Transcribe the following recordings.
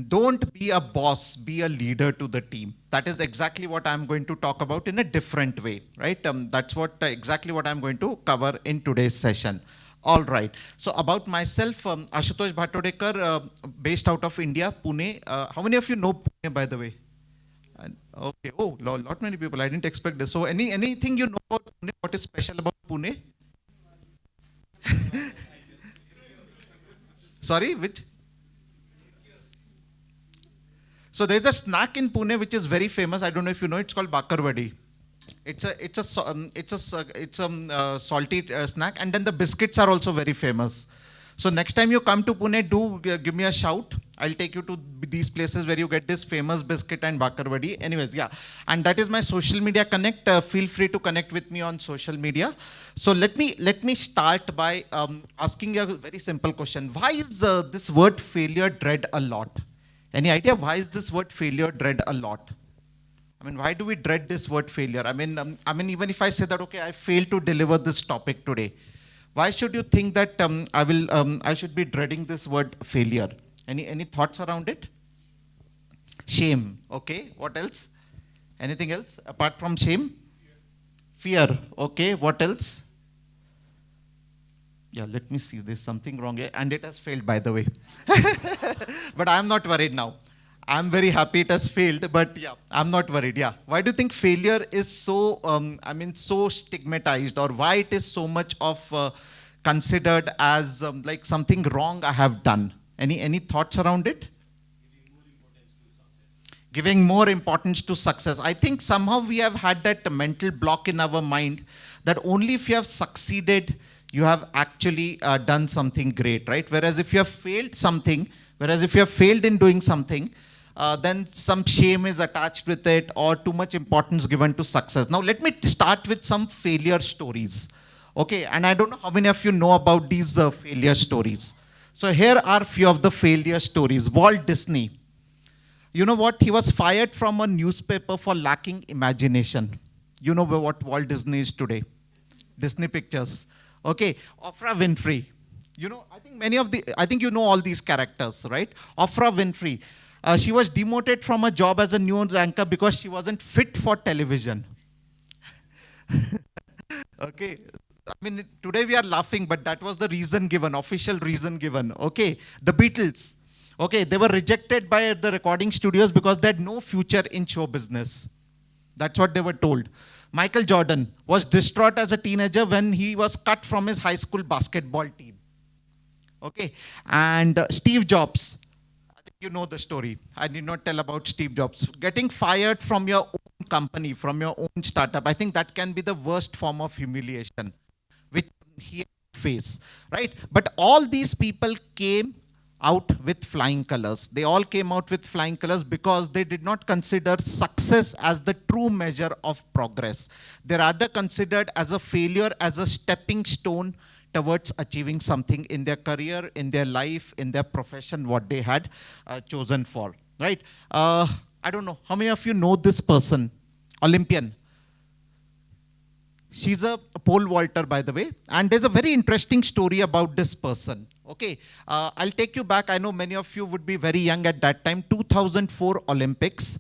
Don't be a boss, be a leader to the team. That is exactly what I'm going to talk about in a different way, right? That's exactly what I'm going to cover in today's session. All right. So about myself, Ashutosh Bhatawadekar, based out of India, Pune. How many of you know Pune, by the way? Okay. Oh, lot many people. I didn't expect this. So anything you know about Pune? What is special about Pune? Sorry, which? So there's a snack in Pune which is very famous. I don't know if you know. It's called Bakarwadi. It's a salty snack, and then the biscuits are also very famous. So next time you come to Pune, do give me a shout. I'll take you to these places where you get this famous biscuit and Bakarwadi. Anyways, yeah, and that is my social media connect. Feel free to connect with me on social media. So let me start by asking you a very simple question. Why is this word failure dread a lot? Any idea why is this word failure dread a lot? I mean, why do we dread this word failure? Even if I say that, okay, I failed to deliver this topic today, why should you think that I should be dreading this word failure? Any thoughts around it? Shame. Okay. What else? Anything else apart from shame? Fear. Okay. What else? Yeah, let me see. There's something wrong here. And it has failed, by the way. But I'm not worried now. I'm very happy it has failed, but yeah, I'm not worried. Yeah. Why do you think failure is so, so stigmatized, or why it is so much of considered as like something wrong I have done? Any thoughts around it? Giving more importance to success. I think somehow we have had that mental block in our mind that only if you have succeeded, you have actually done something great, right? Whereas if you have failed in doing something, then some shame is attached with it or too much importance given to success. Now, let me start with some failure stories. Okay, and I don't know how many of you know about these failure stories. So here are few of the failure stories. Walt Disney. You know what? He was fired from a newspaper for lacking imagination. You know what Walt Disney is today? Disney Pictures. Okay, Oprah Winfrey. You know, I think you know all these characters, right? Oprah Winfrey. She was demoted from a job as a news anchor because she wasn't fit for television. Okay. I mean, today we are laughing, but that was the reason given, official reason given. Okay. The Beatles. Okay. They were rejected by the recording studios because they had no future in show business. That's what they were told. Michael Jordan was distraught as a teenager when he was cut from his high school basketball team. Okay. And Steve Jobs. You know the story. I did not tell about Steve Jobs. Getting fired from your own company, from your own startup, I think that can be the worst form of humiliation which he faced, right? But all these people came out with flying colors. They all came out with flying colors because they did not consider success as the true measure of progress. They rather considered as a failure, as a stepping stone towards achieving something in their career, in their life, in their profession, what they had chosen for, right? I don't know, how many of you know this person? Olympian. She's a pole vaulter, by the way, and there's a very interesting story about this person. Okay, I'll take you back. I know many of you would be very young at that time, 2004 Olympics.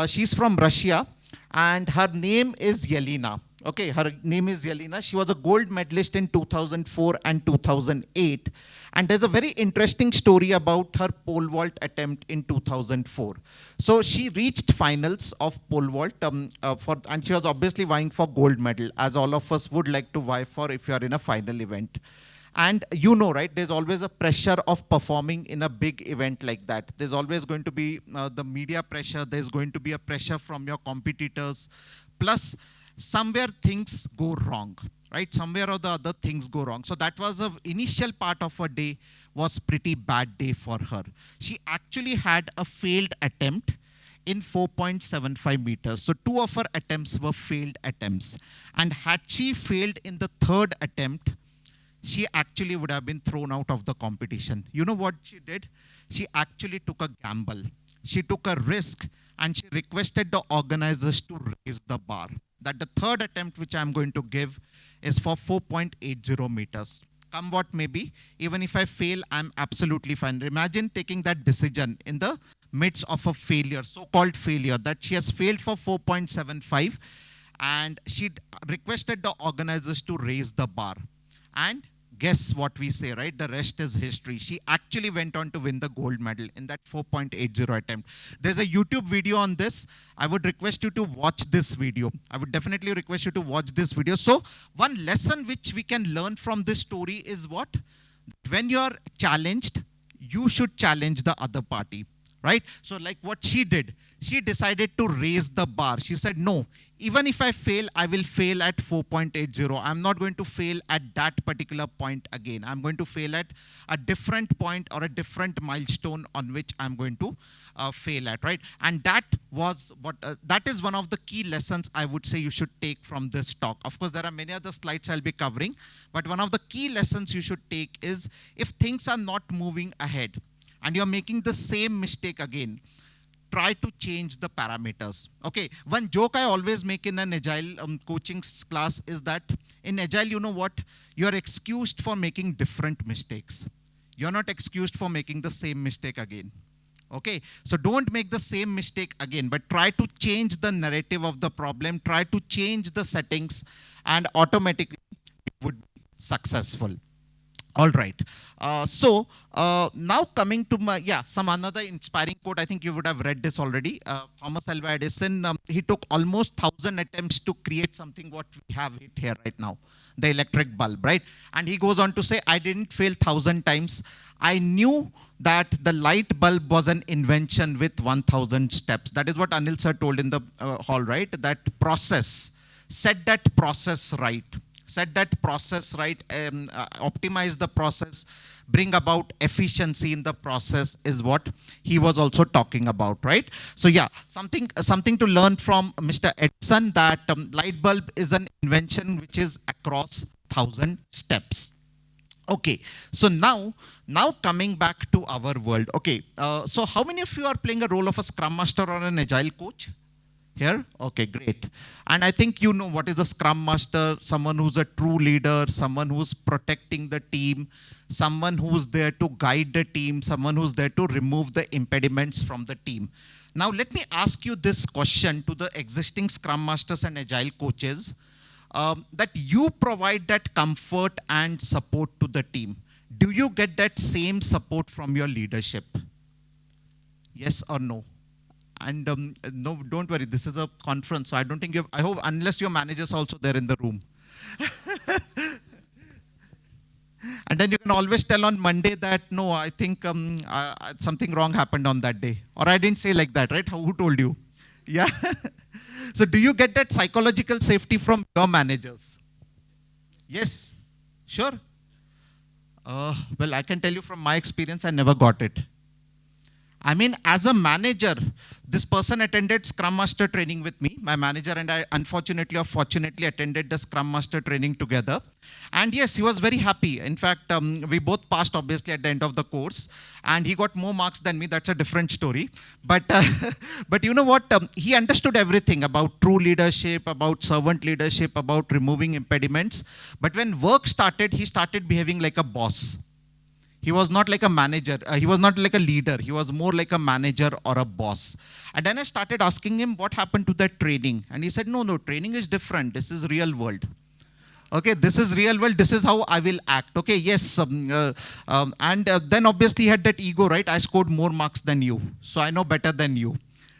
She's from Russia, and her name is Yelena. Okay, her name is Yelena. She was a gold medalist in 2004 and 2008. And there's a very interesting story about her pole vault attempt in 2004. So she reached finals of pole vault, and she was obviously vying for gold medal, as all of us would like to vie for if you are in a final event. And you know, right, there's always a pressure of performing in a big event like that. There's always going to be the media pressure. There's going to be a pressure from your competitors. Plus, somewhere things go wrong, right? Somewhere or the other things go wrong. So that was the initial part of her day was pretty bad day for her. She actually had a failed attempt in 4.75 meters. So 2 of her attempts were failed attempts. And had she failed in the 3rd attempt, she actually would have been thrown out of the competition. You know what she did? She actually took a gamble. She took a risk and she requested the organizers to raise the bar. That the 3rd attempt which I'm going to give is for 4.80 meters. come what may be. Even if I fail, I'm absolutely fine. Imagine taking that decision in the midst of a failure, so-called failure, that she has failed for 4.75, and she requested the organizers to raise the bar. And guess what we say, right? The rest is history. She actually went on to win the gold medal in that 4.80 attempt. There's a YouTube video on this. I would request you to watch this video. I would definitely request you to watch this video. So one lesson which we can learn from this story is what? When you are challenged, you should challenge the other party, right? So like what she did, she decided to raise the bar. She said, no, even if I fail, I will fail at 4.80. I'm not going to fail at that particular point again. I'm going to fail at a different point or a different milestone on which I'm going to fail at, right? And that was what, that is one of the key lessons I would say you should take from this talk. Of course, there are many other slides I'll be covering, but one of the key lessons you should take is if things are not moving ahead and you're making the same mistake again, try to change the parameters. Okay, one joke I always make in an Agile coaching class is that in Agile, you know what? You're excused for making different mistakes. You're not excused for making the same mistake again. Okay, so don't make the same mistake again, but try to change the narrative of the problem, try to change the settings, and automatically it would be successful. All right. Now coming to my, some another inspiring quote. I think you would have read this already. Thomas Alva Edison, he took almost 1,000 attempts to create something what we have it here right now, the electric bulb, right? And he goes on to say, I didn't fail 1,000 times. I knew that the light bulb was an invention with 1,000 steps. That is what Anil sir told in the hall, right? That process, set that process right. Set that process right, optimize the process, bring about efficiency in the process is what he was also talking about, right? So yeah, something to learn from Mr. Edison, that light bulb is an invention which is across 1,000 steps. Okay, so now coming back to our world. Okay, so how many of you are playing a role of a Scrum Master or an Agile coach? Here? Okay, great. And I think you know what is a Scrum Master, someone who's a true leader, someone who's protecting the team, someone who's there to guide the team, someone who's there to remove the impediments from the team. Now, let me ask you this question to the existing Scrum Masters and Agile coaches, that you provide that comfort and support to the team. Do you get that same support from your leadership? Yes or no? And no, don't worry, this is a conference, so I don't think you have, I hope, unless your manager's also there in the room. And then you can always tell on Monday that, no, I think something wrong happened on that day. Or I didn't say like that, right? Who told you? Yeah. So do you get that psychological safety from your managers? Yes. Sure. Well, I can tell you from my experience, I never got it. I mean, as a manager, this person attended Scrum Master training with me. My manager and I, unfortunately or fortunately, attended the Scrum Master training together. And yes, he was very happy. In fact, we both passed, obviously, at the end of the course. And he got more marks than me. That's a different story. But, but you know what? He understood everything about true leadership, about servant leadership, about removing impediments. But when work started, he started behaving like a boss. He was not like a manager. He was not like a leader. He was more like a manager or a boss. And then I started asking him what happened to that training. And he said, no, training is different. This is real world. Okay, this is real world. This is how I will act. Okay, yes. Then obviously he had that ego, right? I scored more marks than you. So I know better than you.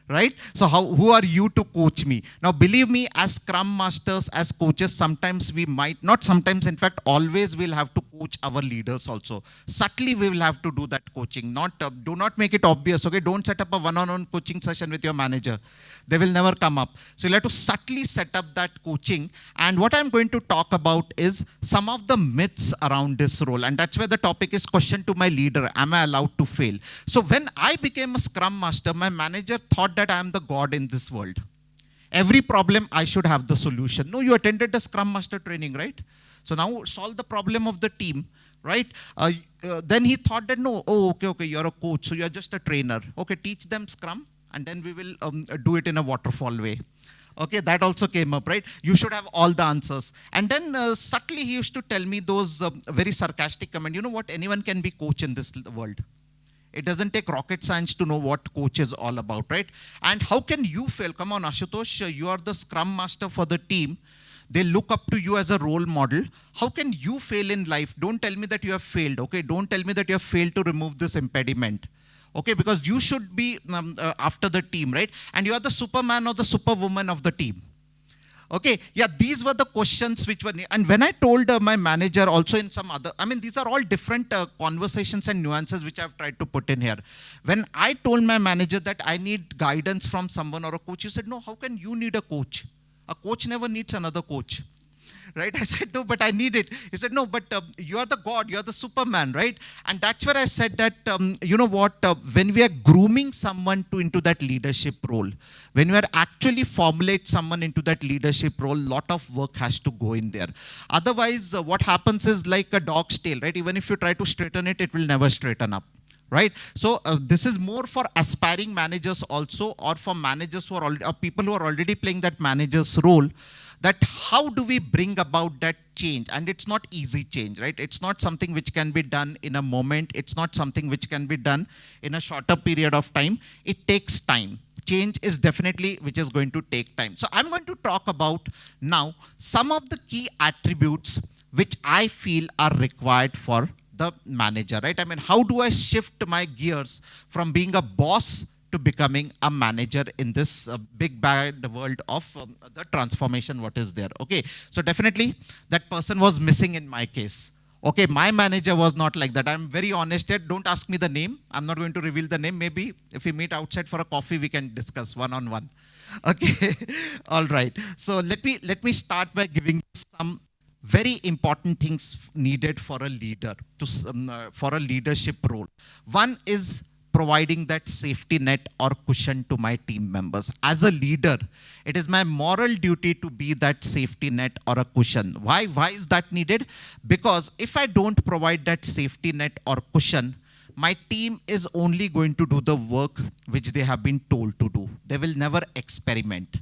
Right? So who are you to coach me? Now, believe me, as Scrum Masters, as coaches, sometimes we might, not sometimes, in fact, always we'll have to coach our leaders also. Subtly, we will have to do that coaching. Do not make it obvious, okay? Don't set up a one-on-one coaching session with your manager. They will never come up. So you'll have to subtly set up that coaching. And what I'm going to talk about is some of the myths around this role. And that's where the topic is question to my leader, am I allowed to fail? So when I became a Scrum Master, my manager thought that I am the God in this world. Every problem, I should have the solution. No, you attended the Scrum Master training, right? So now solve the problem of the team, right? Then he thought that, no, okay, you're a coach, so you're just a trainer. Okay, teach them Scrum, and then we will do it in a waterfall way. Okay, that also came up, right? You should have all the answers. And then subtly he used to tell me those very sarcastic comment. You know what? Anyone can be coach in this world. It doesn't take rocket science to know what coach is all about, right? And how can you fail? Come on, Ashutosh, you are the scrum master for the team. They look up to you as a role model. How can you fail in life? Don't tell me that you have failed, okay? Don't tell me that you have failed to remove this impediment. Okay, because you should be after the team, right? And you are the superman or the superwoman of the team. Okay, yeah, these were the questions which were, and when I told my manager also in some other, I mean, these are all different conversations and nuances which I've tried to put in here. When I told my manager that I need guidance from someone or a coach, he said, no, how can you need a coach? A coach never needs another coach. Right? I said, no, but I need it. He said, no, but you are the God, you are the Superman, right? And that's where I said that, you know what, when we are grooming someone into that leadership role, when we are actually formulate someone into that leadership role, lot of work has to go in there. Otherwise, what happens is like a dog's tail, right? Even if you try to straighten it, it will never straighten up. Right? So this is more for aspiring managers also, or for managers who are already, or people who are already playing that manager's role, that how do we bring about that change? And it's not easy change, right? It's not something which can be done in a moment. It's not something which can be done in a shorter period of time. It takes time. Change is definitely which is going to take time. So I'm going to talk about now some of the key attributes which I feel are required for the manager, right? I mean, how do I shift my gears from being a boss to becoming a manager in this big bad world of the transformation what is there? Okay, so definitely that person was missing in my case. Okay, my manager was not like that. I'm very honest yet. Don't ask me the name. I'm not going to reveal the name. Maybe if we meet outside for a coffee, we can discuss one-on-one. Okay, all right. So let me start by giving some very important things needed for a leader, for a leadership role. One is providing that safety net or cushion to my team members. As a leader, it is my moral duty to be that safety net or a cushion. Why is that needed? Because if I don't provide that safety net or cushion, my team is only going to do the work which they have been told to do. They will never experiment.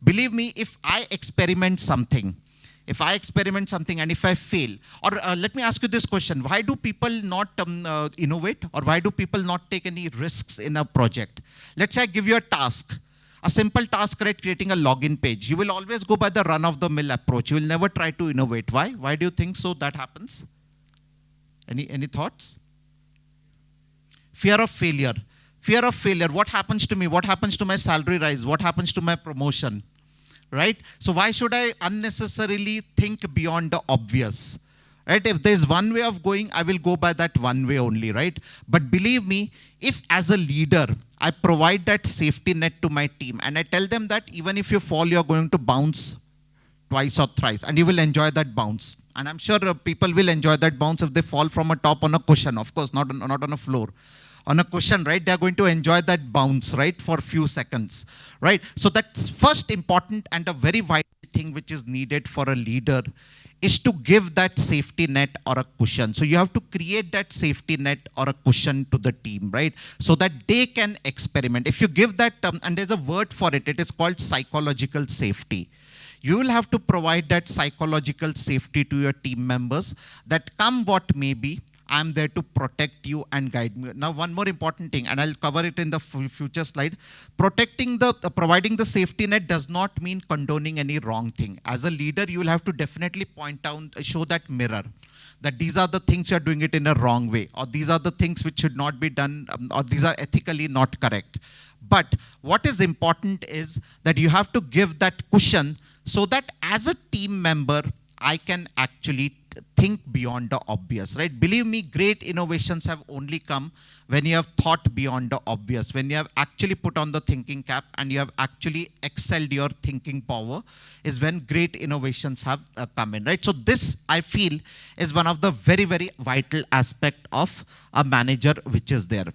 Believe me, if I experiment something and if I fail, or let me ask you this question, why do people not innovate, or why do people not take any risks in a project? Let's say I give you a task, a simple task, right, creating a login page. You will always go by the run-of-the-mill approach. You will never try to innovate. Why? Why do you think so that happens? Any thoughts? Fear of failure. Fear of failure. What happens to me? What happens to my salary rise? What happens to my promotion? Right? So why should I unnecessarily think beyond the obvious? Right? If there's one way of going, I will go by that one way only, right? But believe me, if as a leader, I provide that safety net to my team and I tell them that even if you fall, you're going to bounce twice or thrice and you will enjoy that bounce. And I'm sure people will enjoy that bounce if they fall from a top on a cushion, of course, not on a floor. On a cushion, right? They're going to enjoy that bounce, right? For a few seconds, right? So that's first important and a very vital thing which is needed for a leader is to give that safety net or a cushion. So you have to create that safety net or a cushion to the team, right? So that they can experiment. If you give that, and there's a word for it, it is called psychological safety. You will have to provide that psychological safety to your team members that come what may be, I'm there to protect you and guide me. Now, one more important thing, and I'll cover it in the future slide. Providing the safety net does not mean condoning any wrong thing. As a leader, you will have to definitely point out, show that mirror, that these are the things you're doing it in a wrong way, or these are the things which should not be done, or these are ethically not correct. But what is important is that you have to give that cushion so that as a team member, I can actually think beyond the obvious, right? Believe me, great innovations have only come when you have thought beyond the obvious, when you have actually put on the thinking cap and you have actually excelled your thinking power, is when great innovations have come in, right? So this, I feel, is one of the very, very vital aspect of a manager which is there.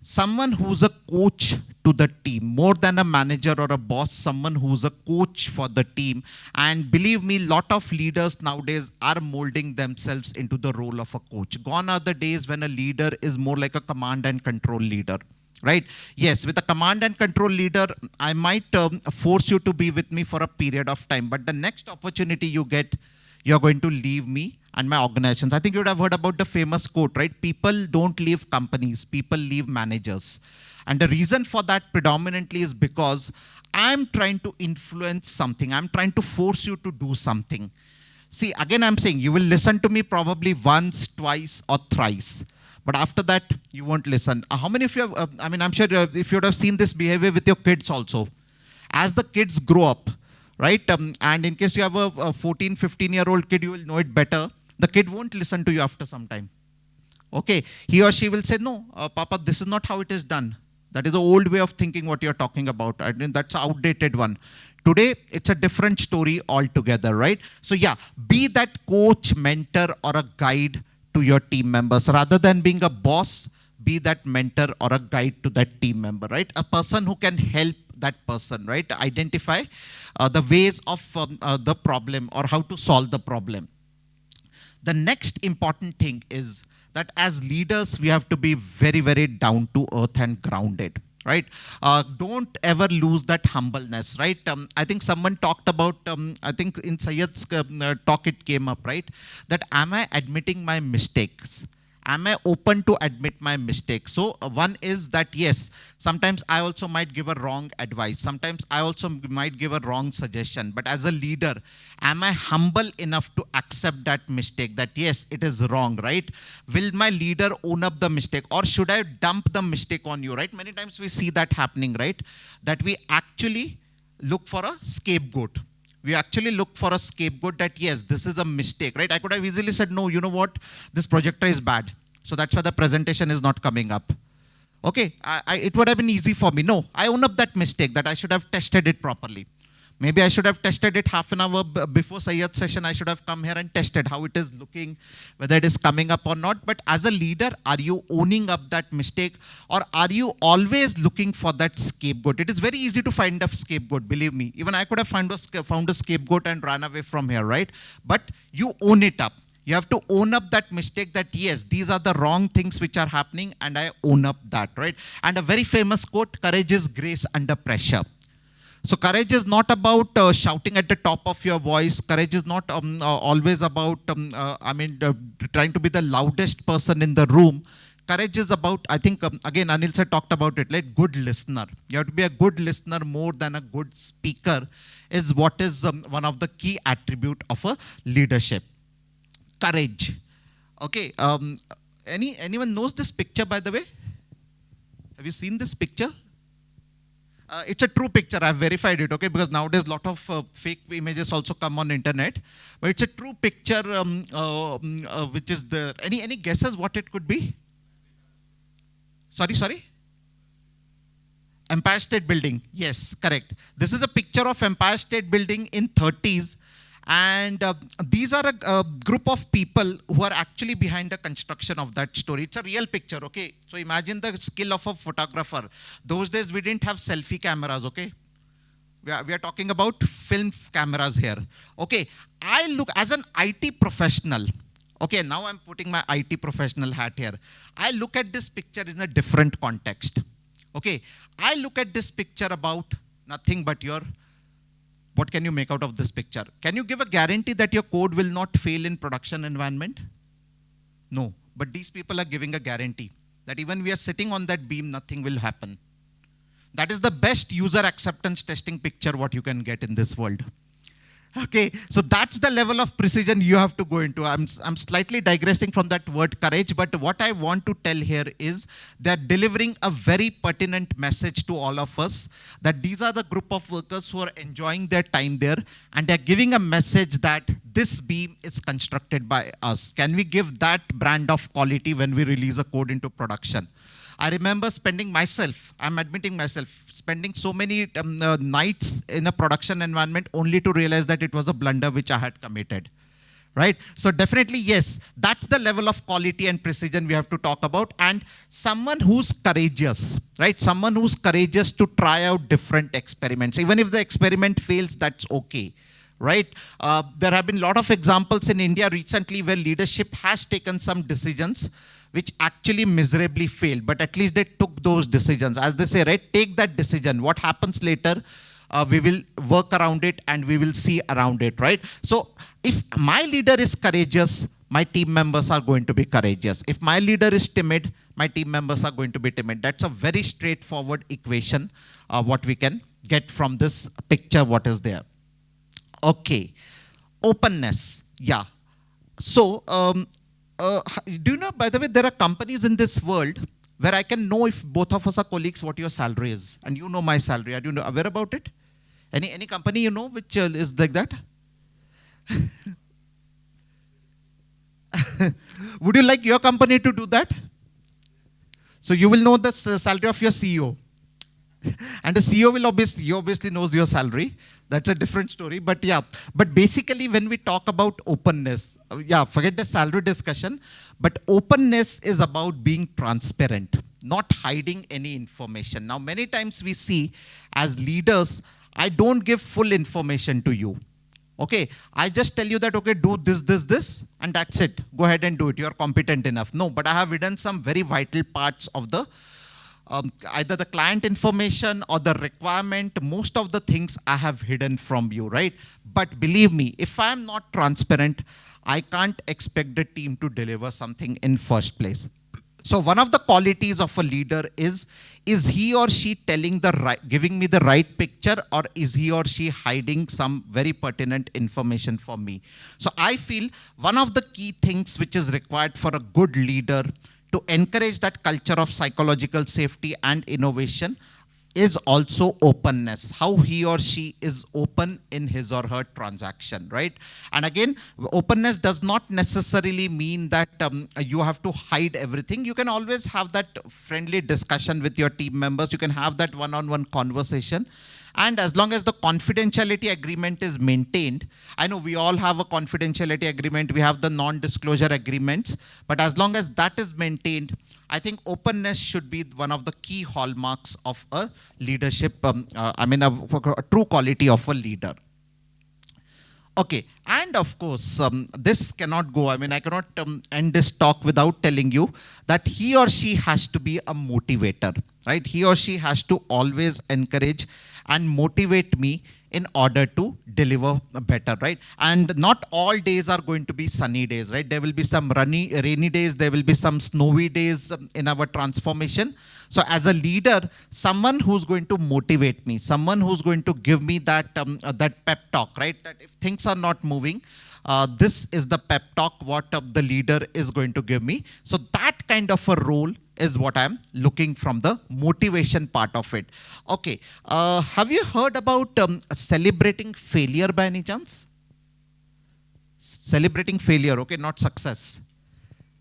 Someone who's a coach to the team, more than a manager or a boss, someone who's a coach for the team. And believe me, lot of leaders nowadays are molding themselves into the role of a coach. Gone are the days when a leader is more like a command and control leader. right? Yes, with a command and control leader, I might force you to be with me for a period of time, but the next opportunity you get, you're going to leave me and my organizations. I think you would have heard about the famous quote, right? People don't leave companies, people leave managers. And the reason for that predominantly is because I'm trying to influence something. I'm trying to force you to do something. See, again, I'm saying you will listen to me probably once, twice, or thrice. But after that, you won't listen. How many of you have, I'm sure if you would have seen this behavior with your kids also. As the kids grow up, right? And in case you have a 14, 15-year-old kid, you will know it better. The kid won't listen to you after some time. Okay, he or she will say, no, Papa, this is not how it is done. That is the old way of thinking what you're talking about. I mean, that's an outdated one. Today, it's a different story altogether, right? So yeah, be that coach, mentor, or a guide to your team members. Rather than being a boss, be that mentor or a guide to that team member, right? A person who can help that person, right? Identify the ways of the problem or how to solve the problem. The next important thing is that as leaders, we have to be very, very down to earth and grounded, right? Don't ever lose that humbleness, right? I think someone talked about, I think in Syed's talk it came up, right? That am I admitting my mistakes? Am I open to admit my mistakes? So one is that yes, sometimes I also might give a wrong advice. Sometimes I also might give a wrong suggestion. But as a leader, am I humble enough to accept that mistake? That yes, it is wrong, right? Will my leader own up the mistake, or should I dump the mistake on you, right? Many times we see that happening, right? That we actually look for a scapegoat. We actually look for a scapegoat that, yes, this is a mistake, right? I could have easily said, no, you know what? This projector is bad. So that's why the presentation is not coming up. Okay, it would have been easy for me. No, I own up that mistake that I should have tested it properly. Maybe I should have tested it half an hour before Syed's session. I should have come here and tested how it is looking, whether it is coming up or not. But as a leader, are you owning up that mistake, or are you always looking for that scapegoat? It is very easy to find a scapegoat, believe me. Even I could have found a scapegoat and ran away from here, right? But you own it up. You have to own up that mistake that, yes, these are the wrong things which are happening, and I own up that, right? And a very famous quote, courage is grace under pressure. So courage is not about shouting at the top of your voice. Courage is not always about, trying to be the loudest person in the room. Courage is about, I think, again, Anil sir talked about it, like good listener. You have to be a good listener more than a good speaker is what is one of the key attribute of a leadership. Courage. Okay, anyone knows this picture, by the way? Have you seen this picture? It's a true picture. I've verified it, okay? Because nowadays a lot of fake images also come on internet. But it's a true picture which is there. Any guesses what it could be? Sorry? Empire State Building. Yes, correct. This is a picture of Empire State Building in 30s. And these are a group of people who are actually behind the construction of that story. It's a real picture, okay? So imagine the skill of a photographer. Those days we didn't have selfie cameras, okay? We are talking about film cameras here. Okay, I look as an IT professional. Okay, now I'm putting my IT professional hat here. I look at this picture in a different context. Okay, I look at this picture about nothing but what can you make out of this picture? Can you give a guarantee that your code will not fail in production environment? No, but these people are giving a guarantee that even we are sitting on that beam, nothing will happen. That is the best user acceptance testing picture what you can get in this world. Okay, so that's the level of precision you have to go into. I'm slightly digressing from that word courage, but what I want to tell here is that delivering a very pertinent message to all of us, that these are the group of workers who are enjoying their time there, and they're giving a message that this beam is constructed by us. Can we give that brand of quality when we release a code into production? I remember spending so many nights in a production environment only to realize that it was a blunder which I had committed, right? So definitely, yes, that's the level of quality and precision we have to talk about. And someone who's courageous, right? Someone who's courageous to try out different experiments. Even if the experiment fails, that's okay. Right? There have been a lot of examples in India recently where leadership has taken some decisions which actually miserably failed, but at least they took those decisions. As they say, right, take that decision. What happens later, we will work around it and we will see around it, right? So if my leader is courageous, my team members are going to be courageous. If my leader is timid, my team members are going to be timid. That's a very straightforward equation, what we can get from this picture, what is there. Okay, openness, yeah. So, do you know, by the way, there are companies in this world where I can know if both of us are colleagues what your salary is, and you know my salary. Are you aware about it? Any company you know which is like that? Would you like your company to do that? So you will know the salary of your CEO. And the CEO will obviously knows your salary. That's a different story. But yeah, but basically when we talk about openness, yeah, forget the salary discussion. But openness is about being transparent, not hiding any information. Now, many times we see as leaders, I don't give full information to you. Okay, I just tell you that, okay, do this, and that's it. Go ahead and do it. You're competent enough. No, but I have hidden some very vital parts of the either the client information or the requirement. Most of the things I have hidden from you, right? But believe me, if I'm not transparent, I can't expect the team to deliver something in first place. So one of the qualities of a leader is he or she telling the right, giving me the right picture, or is he or she hiding some very pertinent information for me? So I feel one of the key things which is required for a good leader to encourage that culture of psychological safety and innovation is also openness, how he or she is open in his or her transaction, right? And again, openness does not necessarily mean that you have to hide everything. You can always have that friendly discussion with your team members. You can have that one-on-one conversation. And as long as the confidentiality agreement is maintained, I know we all have a confidentiality agreement, we have the non-disclosure agreements, but as long as that is maintained, I think openness should be one of the key hallmarks of a leadership, a true quality of a leader. Okay, and of course, this cannot go, I cannot end this talk without telling you that he or she has to be a motivator, right? He or she has to always encourage and motivate me in order to deliver better, right? And not all days are going to be sunny days, right? There will be some rainy days, there will be some snowy days in our transformation. So as a leader, someone who's going to motivate me, someone who's going to give me that, that pep talk, right? That if things are not moving, this is the pep talk what the leader is going to give me. So that kind of a role is what I'm looking from the motivation part of it. Okay, have you heard about celebrating failure by any chance? Celebrating failure, okay, not success.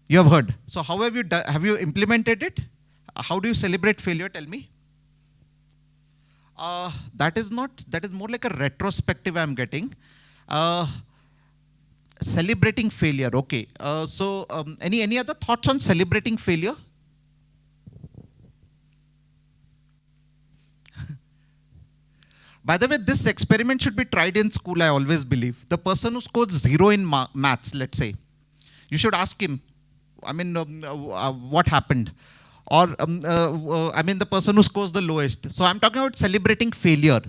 You have heard. So how have you done, have you implemented it? How do you celebrate failure? Tell me. That is more like a retrospective I'm getting. Celebrating failure, okay. Any other thoughts on celebrating failure? By the way, this experiment should be tried in school, I always believe. The person who scores 0 in maths, let's say, you should ask him, what happened? Or, the person who scores the lowest. So I'm talking about celebrating failure.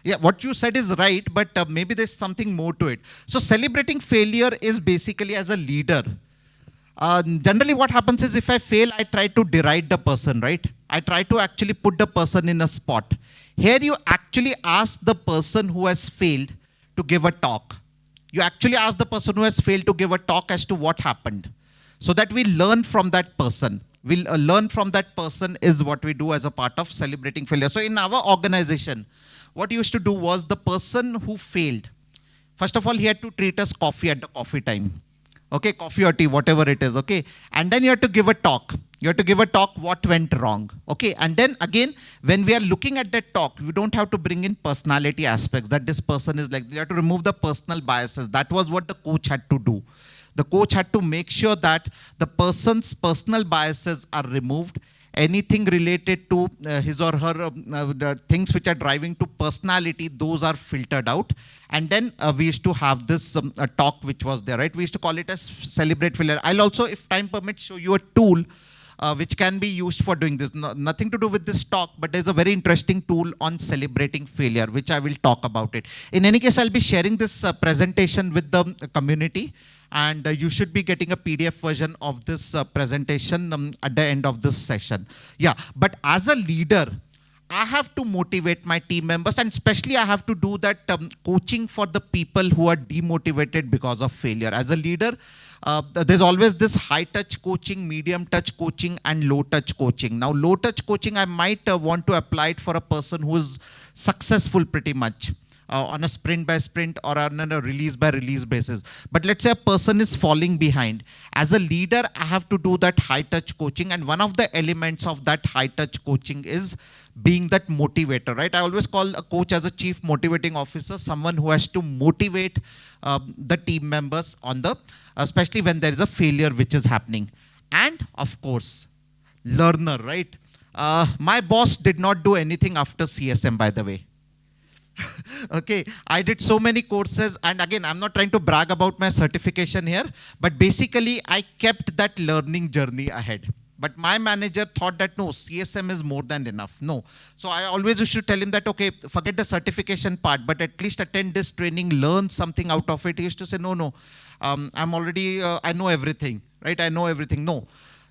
Yeah, what you said is right, but maybe there's something more to it. So celebrating failure is basically as a leader. Generally what happens is if I fail, I try to deride the person, right? I try to actually put the person in a spot. Here you actually ask the person who has failed to give a talk. You actually ask the person who has failed to give a talk as to what happened, so that we learn from that person. We'll learn from that person is what we do as a part of celebrating failure. So in our organization, what you used to do was the person who failed, first of all, he had to treat us coffee at the coffee time. Okay, coffee or tea, whatever it is, okay. And then you have to give a talk. You have to give a talk what went wrong, okay. And then again, when we are looking at that talk, we don't have to bring in personality aspects, that this person is like, you have to remove the personal biases. That was what the coach had to do. The coach had to make sure that the person's personal biases are removed, anything related to his or her the things which are driving to personality, those are filtered out. And then we used to have this talk which was there, right? We used to call it as celebrate failure. I'll also, if time permits, show you a tool which can be used for doing this. Nothing to do with this talk, but there's a very interesting tool on celebrating failure, which I will talk about it. In any case, I'll be sharing this presentation with the community, and you should be getting a PDF version of this presentation at the end of this session. Yeah, but as a leader, I have to motivate my team members, and especially I have to do that coaching for the people who are demotivated because of failure. As a leader, there's always this high touch coaching, medium touch coaching, and low touch coaching. Now, low touch coaching, I might want to apply it for a person who is successful pretty much on a sprint by sprint or on a release by release basis. But let's say a person is falling behind. As a leader, I have to do that high touch coaching. And one of the elements of that high touch coaching is being that motivator, right? I always call a coach as a chief motivating officer, someone who has to motivate the team members on the, especially when there is a failure which is happening. And of course, learner, right? My boss did not do anything after CSM, by the way. Okay, I did so many courses, and again, I'm not trying to brag about my certification here, but basically I kept that learning journey ahead. But my manager thought that no, CSM is more than enough. No. So I always used to tell him that, okay, forget the certification part, but at least attend this training, learn something out of it. He used to say, no, I'm already, I know everything, right? I know everything. No.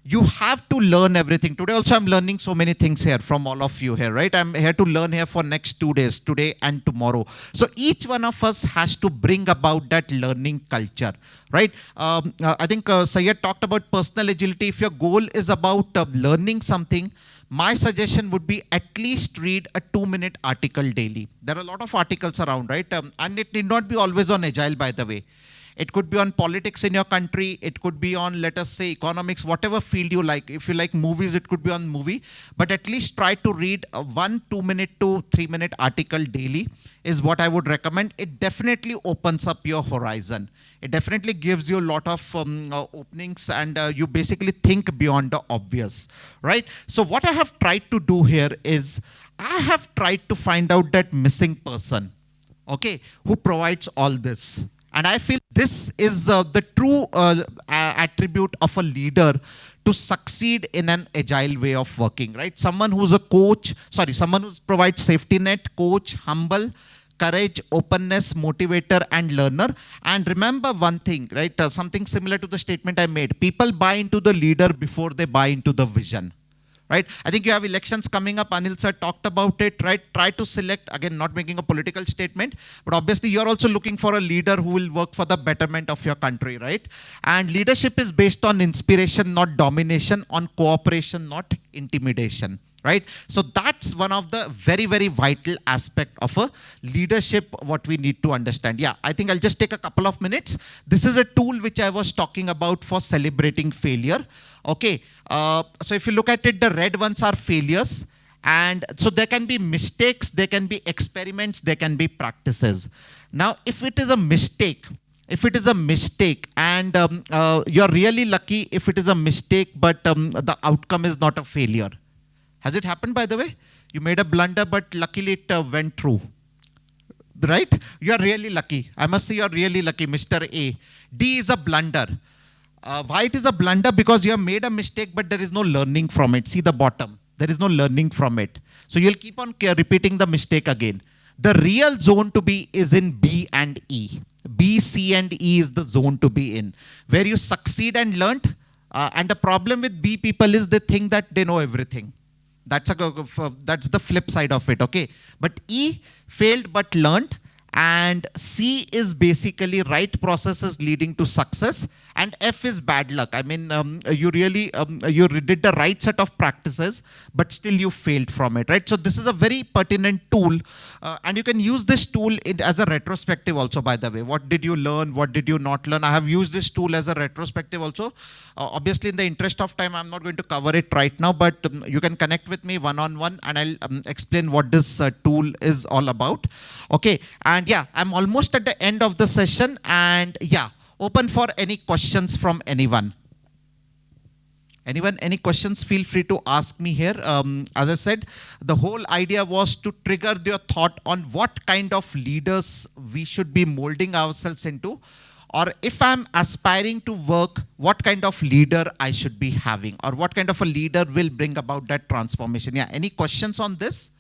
You have to learn everything. Today also I'm learning so many things here from all of you here, right? I'm here to learn here for next 2 days, today and tomorrow. So each one of us has to bring about that learning culture, right? I think Syed talked about personal agility. If your goal is about learning something, my suggestion would be at least read a 2-minute article daily. There are a lot of articles around, right? And it need not be always on Agile, by the way. It could be on politics in your country. It could be on, let us say, economics, whatever field you like. If you like movies, it could be on movie. But at least try to read a 1 2-minute to 3-minute article daily is what I would recommend. It definitely opens up your horizon. It definitely gives you a lot of openings, and you basically think beyond the obvious, right? So what I have tried to do here is I have tried to find out that missing person, okay, who provides all this. And I feel this is the true attribute of a leader to succeed in an agile way of working, right? Someone who's a coach, someone who provides safety net, coach, humble, courage, openness, motivator, and learner. And remember one thing, right? Something similar to the statement I made. People buy into the leader before they buy into the vision. Right? I think you have elections coming up. Anil sir talked about it, right? Try to select, again, not making a political statement, but obviously you're also looking for a leader who will work for the betterment of your country, right? And leadership is based on inspiration, not domination, on cooperation, not intimidation, right? So that's one of the very, very vital aspect of a leadership, what we need to understand. Yeah, I think I'll just take a couple of minutes. This is a tool which I was talking about for celebrating failure. Okay, so if you look at it, the red ones are failures. And so there can be mistakes, there can be experiments, there can be practices. Now, if it is a mistake, and you're really lucky if it is a mistake, but the outcome is not a failure. Has it happened, by the way? You made a blunder, but luckily it went through. Right? You're really lucky. I must say you're really lucky, Mr. A. D is a blunder. Why it is a blunder? Because you have made a mistake, but there is no learning from it. See the bottom. There is no learning from it. So you'll keep on repeating the mistake again. The real zone to be is in B and E. B, C, and E is the zone to be in, where you succeed and learned. And the problem with B people is they think that they know everything. That's the flip side of it, okay? But E, failed but learned. And C is basically right processes leading to success. And F is bad luck. I mean, you really, you did the right set of practices, but still you failed from it, right? So this is a very pertinent tool. And you can use this tool as a retrospective also, by the way. What did you learn? What did you not learn? I have used this tool as a retrospective also. Obviously, in the interest of time, I'm not going to cover it right now, but you can connect with me one-on-one and I'll explain what this tool is all about. Okay, and yeah, I'm almost at the end of the session, and yeah, open for any questions from anyone. Anyone, any questions, feel free to ask me here. As I said, the whole idea was to trigger your thought on what kind of leaders we should be molding ourselves into, or if I'm aspiring to work, what kind of leader I should be having, or what kind of a leader will bring about that transformation. Yeah, any questions on this?